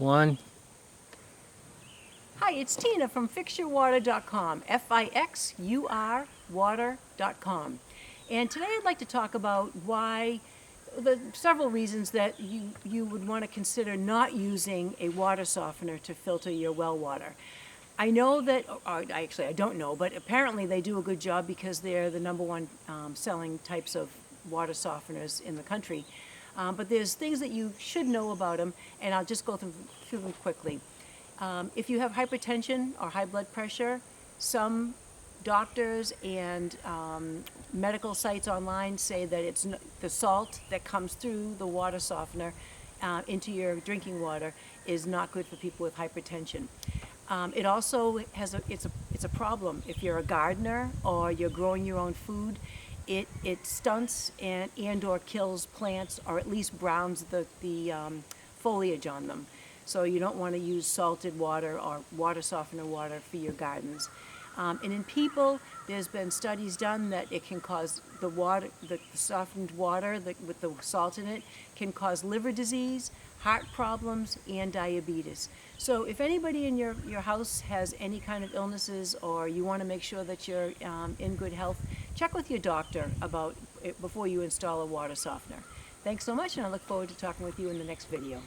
One. Hi, it's Tina from fixyourwater.com, F-I-X-U-R water.com. And today I'd like to talk about why, the several reasons that you would want to consider not using a water softener to filter your well water. I know that, actually I don't know, but apparently they do a good job because they're the number one selling types of water softeners in the country. But there's things that you should know about them, and I'll just go through them quickly. If you have hypertension or high blood pressure, some doctors and medical sites online say that it's the salt that comes through the water softener into your drinking water is not good for people with hypertension. It also has it's a problem if you're a gardener or you're growing your own food. It stunts and or kills plants, or at least browns the foliage on them. So you don't want to use salted water or water softener water for your gardens. And in people, there's been studies done that it can cause the softened water with the salt in it can cause liver disease, heart problems, and diabetes. So if anybody in your house has any kind of illnesses, or you want to make sure that you're in good health, check with your doctor about it before you install a water softener. Thanks so much, and I look forward to talking with you in the next video.